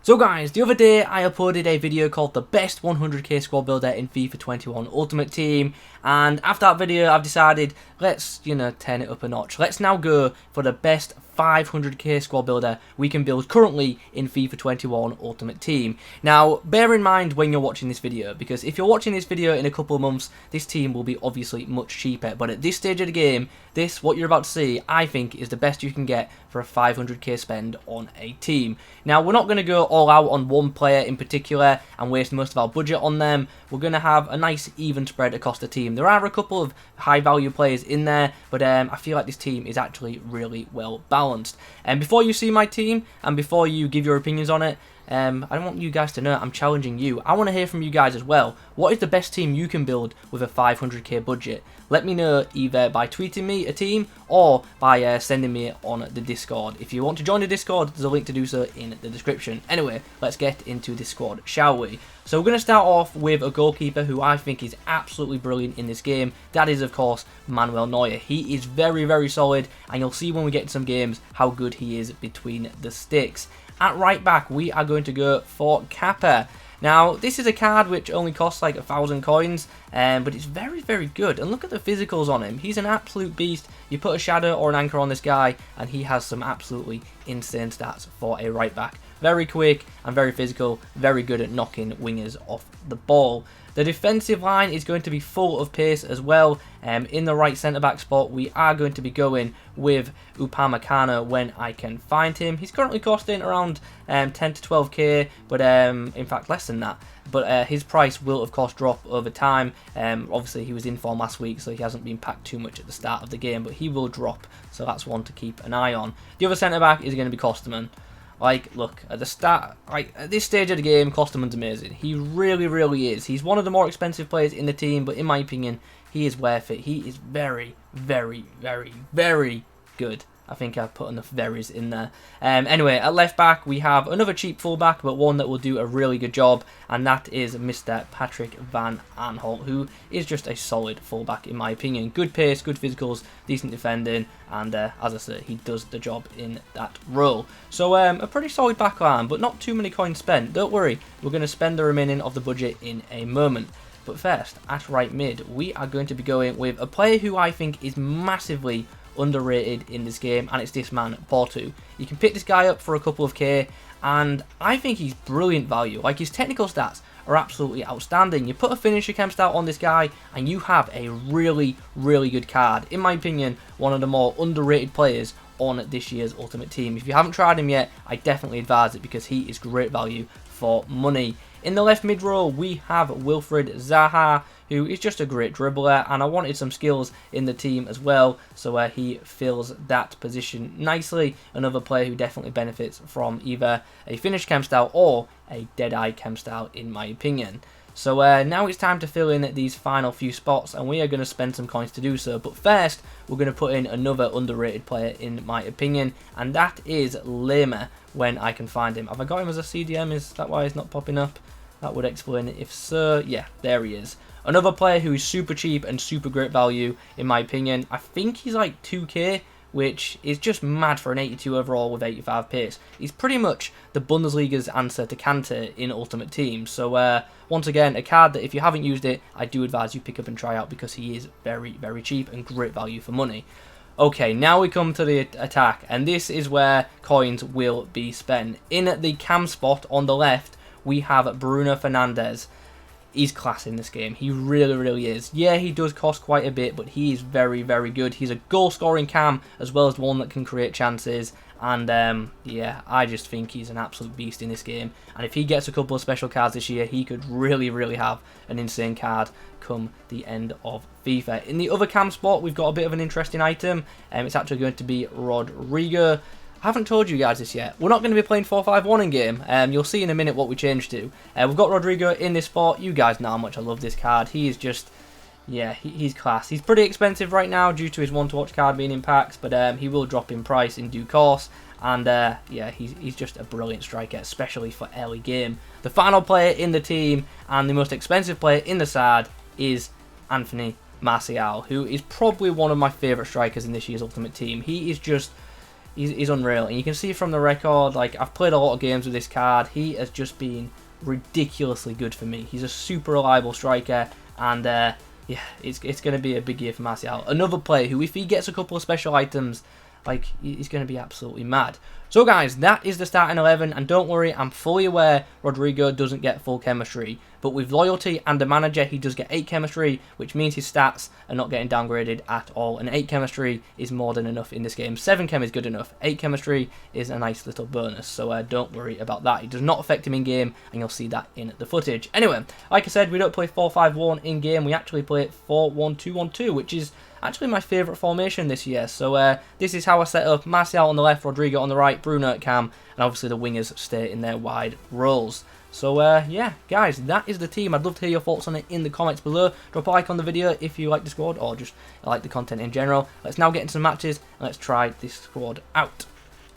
So guys, the other day I uploaded a video called the best 100k squad builder in FIFA 21 Ultimate Team, and after that video I've decided let's, turn it up a notch. Let's now go for the best 500k squad builder we can build currently in FIFA 21 Ultimate Team. Now, bear in mind when you're watching this video, because if you're watching this video in a couple of months, this team will be obviously much cheaper, but at this stage of the game, what you're about to see, I think, is the best you can get for a 500k spend on a team. Now, we're not going to go all out on one player in particular and waste most of our budget on them. We're going to have a nice even spread across the team. There are a couple of high value players in there, but I feel like this team is actually really well balanced. And before you see my team and before you give your opinions on it, I don't want you guys to know I'm challenging you. I want to hear from you guys as well. What is the best team you can build with a 500k budget? Let me know either by tweeting me a team or by sending me it on the Discord. If you want to join the Discord, there's a link to do so in the description. Anyway, let's get into this squad, shall we? So we're going to start off with a goalkeeper who I think is absolutely brilliant in this game. That is, of course, Manuel Neuer. He is very, very solid, and you'll see when we get in some games how good he is between the sticks. At right back, we are going to go for Kappa. Now, this is a card which only costs like 1,000 coins, but it's very, very good. And look at the physicals on him. He's an absolute beast. You put a shadow or an anchor on this guy, and he has some absolutely insane stats for a right back. Very quick and very physical, very good at knocking wingers off the ball. The defensive line is going to be full of pace as well. In the right centre-back spot, we are going to be going with Upamecano when I can find him. He's currently costing around 10 to 12k, but in fact less than that. But his price will, of course, drop over time. Obviously, he was in form last week, so he hasn't been packed too much at the start of the game, but he will drop, so that's one to keep an eye on. The other centre-back is going to be Kosterman. Look, at the start, at this stage of the game, Kosterman's amazing. He really, really is. He's one of the more expensive players in the team, but in my opinion, he is worth it. He is very, very, very, very good. I think I've put enough verys in there. Anyway, at left back, we have another cheap fullback, but one that will do a really good job, and that is Mr. Patrick van Aanholt, who is just a solid fullback in my opinion. Good pace, good physicals, decent defending, and as I said, he does the job in that role. So a pretty solid back line, but not too many coins spent. Don't worry, we're going to spend the remaining of the budget in a moment. But first, at right mid, we are going to be going with a player who I think is massively underrated in this game, and it's this man, Porto. You can pick this guy up for a couple of k, and I think he's brilliant value. His technical stats are absolutely outstanding. You put a finisher chem stat on this guy, and you have a really, really good card. In my opinion, one of the more underrated players on this year's Ultimate Team. If you haven't tried him yet, I definitely advise it because he is great value for money. In the left mid role, we have Wilfred Zaha, who is just a great dribbler, and I wanted some skills in the team as well, so he fills that position nicely. Another player who definitely benefits from either a finish chem style or a dead-eye chem style, in my opinion. So now it's time to fill in these final few spots, and we are going to spend some coins to do so. But first, we're going to put in another underrated player, in my opinion, and that is Lema when I can find him. Have I got him as a CDM? Is that why he's not popping up? That would explain it if so. Yeah, there he is. Another player who is super cheap and super great value, in my opinion. I think he's like 2k, which is just mad for an 82 overall with 85 pace. He's pretty much the Bundesliga's answer to Kante in Ultimate Team. So once again, a card that if you haven't used it, I do advise you pick up and try out because he is very, very cheap and great value for money. Okay, now we come to the attack, and this is where coins will be spent. In the cam spot on the left, we have Bruno Fernandes. He's class in this game. He really, really is. Yeah, he does cost quite a bit, but he is very, very good. He's a goal-scoring cam, as well as one that can create chances. And, yeah, I just think he's an absolute beast in this game. And if he gets a couple of special cards this year, he could really, really have an insane card come the end of FIFA. In the other cam spot, we've got a bit of an interesting item. It's actually going to be Rodrigo. I haven't told you guys this yet. We're not going to be playing 4-5-1 in game. You'll see in a minute what we changed to. We've got Rodrigo in this spot. You guys know how much I love this card. He is just, yeah, he's class. He's pretty expensive right now due to his one-to-watch card being in packs, but he will drop in price in due course. And yeah, he's just a brilliant striker, especially for early game. The final player in the team and the most expensive player in the side is Anthony Martial, who is probably one of my favourite strikers in this year's Ultimate Team. He is just he's unreal. And you can see from the record, like, I've played a lot of games with this card. He has just been ridiculously good for me. He's a super reliable striker, and yeah, it's going to be a big year for Martial. Another player who, if he gets a couple of special items, like, he's going to be absolutely mad. So guys, that is the starting 11, and don't worry, I'm fully aware Rodrigo doesn't get full chemistry, but with loyalty and a manager, he does get 8 chemistry, which means his stats are not getting downgraded at all, and 8 chemistry is more than enough in this game. 7 chem is good enough, 8 chemistry is a nice little bonus, so don't worry about that. It does not affect him in game, and you'll see that in the footage. Anyway, like I said, we don't play 4-5-1 in game, we actually play 4-1-2-1-2, which is actually my favourite formation this year. So this is how I set up: Martial on the left, Rodrigo on the right, Bruno at cam, and obviously the wingers stay in their wide roles. So yeah, guys, that is the team. I'd love to hear your thoughts on it in the comments below. Drop a like on the video if you like the squad, or just like the content in general. Let's now get into some matches, and let's try this squad out.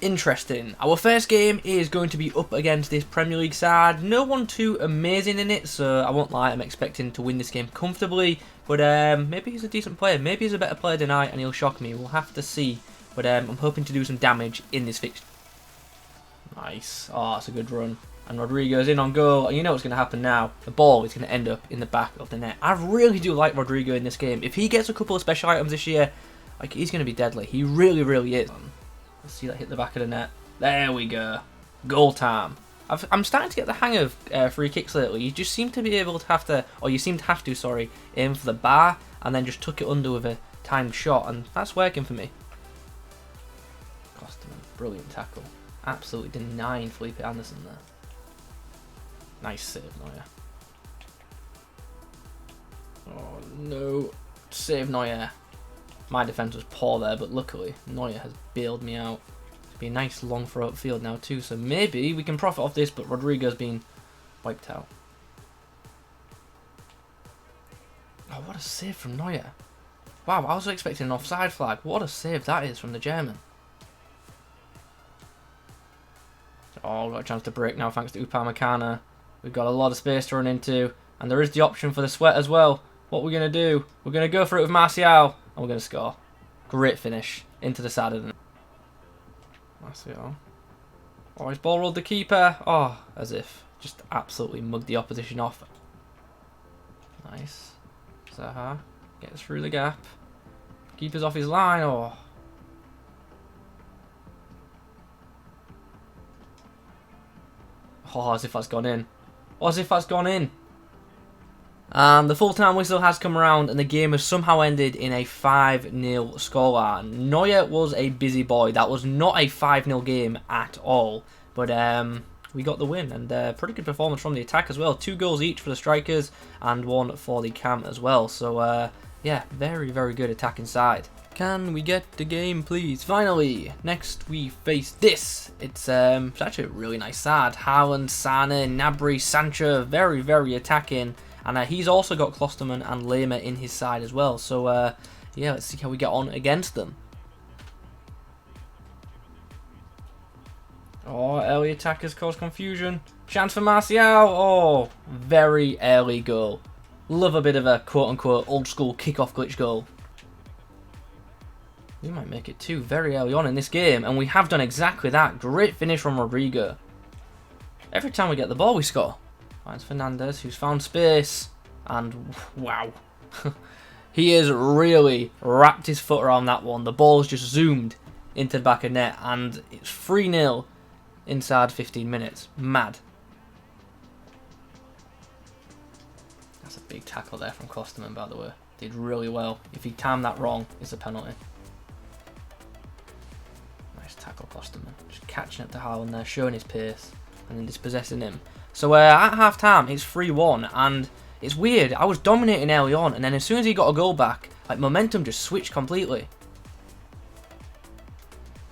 Interesting. Our first game is going to be up against this Premier League side. No one too amazing in it, so I won't lie, I'm expecting to win this game comfortably. But maybe he's a decent player. Maybe he's a better player than I, and he'll shock me. We'll have to see. But I'm hoping to do some damage in this fixture. Nice. Oh, that's a good run. And Rodrigo's in on goal. And you know what's going to happen now. The ball is going to end up in the back of the net. I really do like Rodrigo in this game. If he gets a couple of special items this year, like, he's going to be deadly. He really, really is. Let's see that hit the back of the net. There we go. Goal time. I'm starting to get the hang of free kicks lately. You just seem to be able to you seem to have to, sorry, aim for the bar and then just tuck it under with a timed shot, and that's working for me. Costa, brilliant tackle. Absolutely denying Felipe Anderson there. Nice save, Neuer. Oh no, save Neuer. My defence was poor there, but luckily Neuer has bailed me out. Be a nice long throw upfield now too, so maybe we can profit off this, but Rodrigo's been wiped out. Oh, what a save from Neuer. Wow, I was expecting an offside flag. What a save that is from the German. Oh, got a chance to break now thanks to Upamecano. We've got a lot of space to run into, and there is the option for the sweat as well. What we're going to do, we're going to go for it with Martial, and we're going to score. Great finish into the side of the net. Martial. Oh, his ball rolled the keeper. Oh, as if. Just absolutely mugged the opposition off. Nice. Zaha gets through the gap. Keeper's off his line. Oh. Oh, as if that's gone in. Oh, as if that's gone in. And the full-time whistle has come around, and the game has somehow ended in a 5-0 scoreline. Neuer was a busy boy. That was not a 5-0 game at all. But we got the win, and pretty good performance from the attack as well. 2 goals each for the strikers, and 1 for the cam as well. So, yeah, very, very good attacking side. Can we get the game, please? Finally, next we face this. It's actually a really nice side. Haaland, Sane, Gnabry, Sancho, very, very attacking. And he's also got Klosterman and Lema in his side as well. So, yeah, let's see how we get on against them. Oh, early attackers cause confusion. Chance for Martial. Oh, very early goal. Love a bit of a quote-unquote old-school kick-off glitch goal. We might make it 2 very early on in this game. And we have done exactly that. Great finish from Rodrigo. Every time we get the ball, we score. Finds Fernandes, who's found space, and wow. He has really wrapped his foot around that one. The ball's just zoomed into the back of net, and it's 3-0 inside 15 minutes. Mad. That's a big tackle there from Klosterman, by the way. Did really well. If he timed that wrong, it's a penalty. Nice tackle, Klosterman. Just catching up to Haaland there, showing his pace, and then dispossessing him. So at half-time, it's 3-1, and it's weird. I was dominating early on, and then as soon as he got a goal back, like, momentum just switched completely.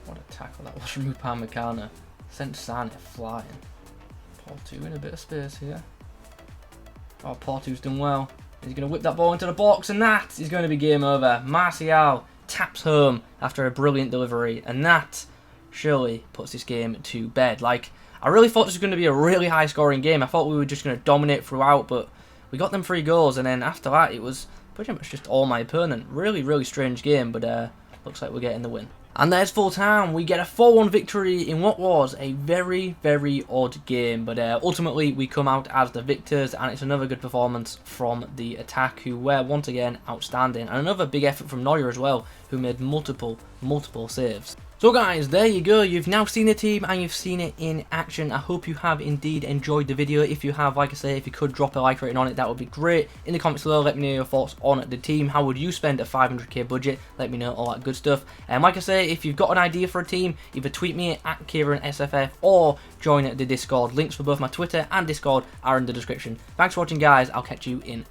What a tackle that was from Upamecano. Sent Sane flying. Porto in a bit of space here. Oh, Porto's done well. He's going to whip that ball into the box, and that is going to be game over. Martial taps home after a brilliant delivery, and that surely puts this game to bed. Like, I really thought this was going to be a really high-scoring game. I thought we were just going to dominate throughout, but we got them 3 goals, and then after that, it was pretty much just all my opponent. Really, really strange game, but looks like we're getting the win. And there's full time. We get a 4-1 victory in what was a very, very odd game. But ultimately, we come out as the victors, and it's another good performance from the attack, who were once again outstanding. And another big effort from Neuer as well, who made multiple saves. So guys, there you go. You've now seen the team and you've seen it in action. I hope you have indeed enjoyed the video. If you have, like I say, if you could drop a like rating on it, that would be great. In the comments below, let me know your thoughts on the team. How would you spend a 500k budget? Let me know all that good stuff. And like I say, if you've got an idea for a team, either tweet me at KieronSFF or join the Discord. Links for both my Twitter and Discord are in the description. Thanks for watching, guys. I'll catch you in the